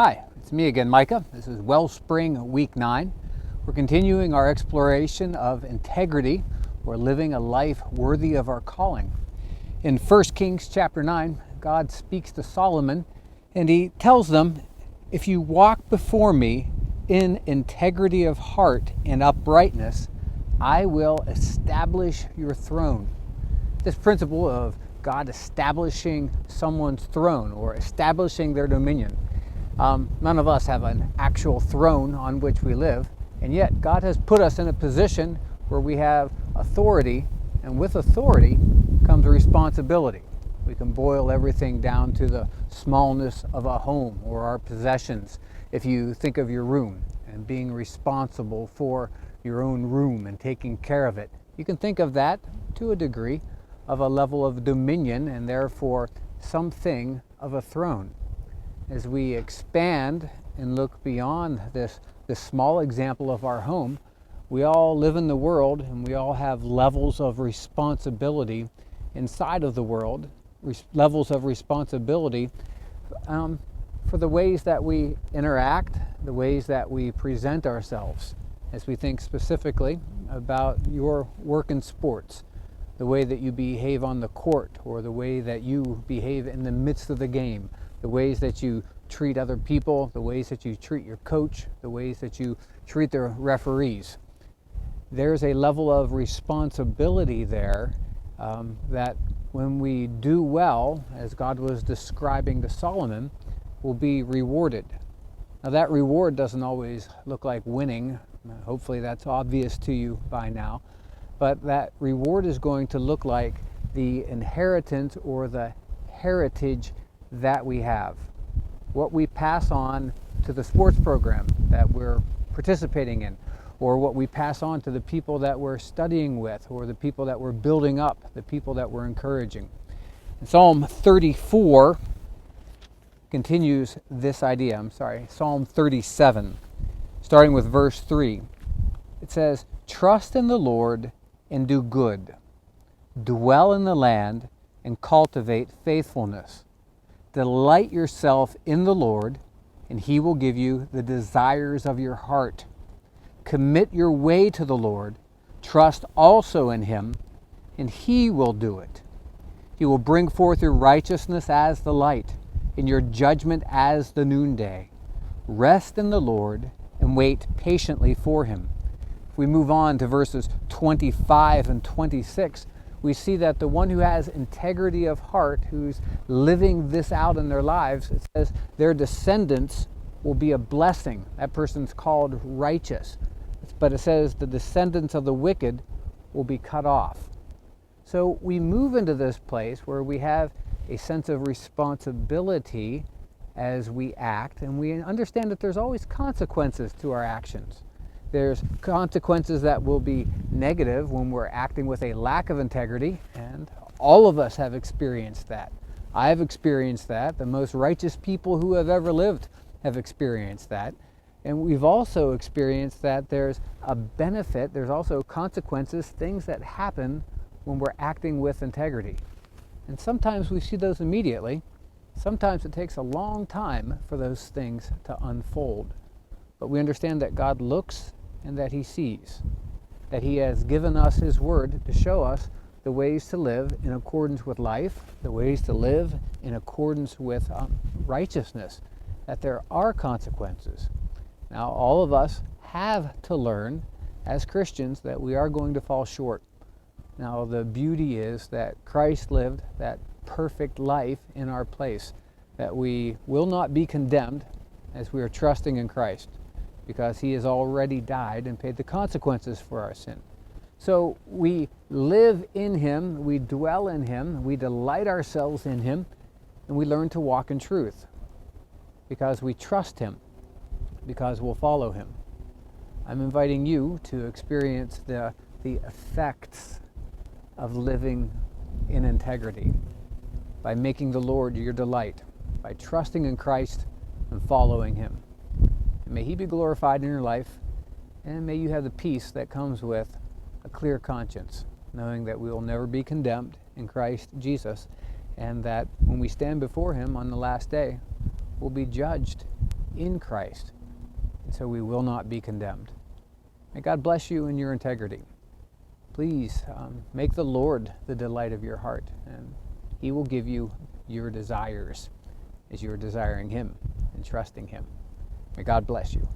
Hi, it's me again, Micah. This is Wellspring Week 9. We're continuing our exploration of integrity, or living a life worthy of our calling. In 1 Kings chapter 9, God speaks to Solomon and he tells them, if you walk before me in integrity of heart and uprightness, I will establish your throne. This principle of God establishing someone's throne or establishing their dominion. None of us have an actual throne on which we live, and yet God has put us in a position where we have authority, and with authority comes responsibility. We can boil everything down to the smallness of a home or our possessions. If you think of your room and being responsible for your own room and taking care of it, you can think of that to a degree of a level of dominion and therefore something of a throne. As we expand and look beyond this small example of our home, we all live in the world and we all have levels of responsibility inside of the world, levels of responsibility for the ways that we interact, the ways that we present ourselves. As we think specifically about your work in sports, the way that you behave on the court or the way that you behave in the midst of the game, the ways that you treat other people, the ways that you treat your coach, the ways that you treat the referees. There's a level of responsibility there that when we do well, as God was describing to Solomon, will be rewarded. Now that reward doesn't always look like winning. Hopefully that's obvious to you by now. But that reward is going to look like the inheritance or the heritage that we have. What we pass on to the sports program that we're participating in, or what we pass on to the people that we're studying with, or the people that we're building up, the people that we're encouraging. And Psalm 34 continues this idea. Psalm 37, starting with verse 3. It says, "Trust in the Lord and do good. Dwell in the land and cultivate faithfulness. Delight yourself in the Lord, and he will give you the desires of your heart. Commit your way to the Lord. Trust also in him, and he will do it. He will bring forth your righteousness as the light, and your judgment as the noonday. Rest in the Lord and wait patiently for him." If we move on to verses 25 and 26, we see that the one who has integrity of heart, who's living this out in their lives, it says their descendants will be a blessing. That person's called righteous. But it says the descendants of the wicked will be cut off. So we move into this place where we have a sense of responsibility as we act, and we understand that there's always consequences to our actions. There's consequences that will be negative when we're acting with a lack of integrity, and all of us have experienced that. I've experienced that. The most righteous people who have ever lived have experienced that. And we've also experienced that there's a benefit, there's also consequences, things that happen when we're acting with integrity. And sometimes we see those immediately. Sometimes it takes a long time for those things to unfold. But we understand that God looks and that he sees, that he has given us his word to show us the ways to live in accordance with life, the ways to live in accordance with righteousness, that there are consequences. Now, all of us have to learn as Christians that we are going to fall short. Now, the beauty is that Christ lived that perfect life in our place, that we will not be condemned as we are trusting in Christ, because he has already died and paid the consequences for our sin. So we live in him, we dwell in him, we delight ourselves in him, and we learn to walk in truth because we trust him, because we'll follow him. I'm inviting you to experience the effects of living in integrity by making the Lord your delight, by trusting in Christ and following him. May he be glorified in your life, and may you have the peace that comes with a clear conscience, knowing that we will never be condemned in Christ Jesus, and that when we stand before him on the last day, we'll be judged in Christ, and so we will not be condemned. May God bless you in your integrity. Please make the Lord the delight of your heart, and He will give you your desires as you are desiring Him and trusting Him. May God bless you.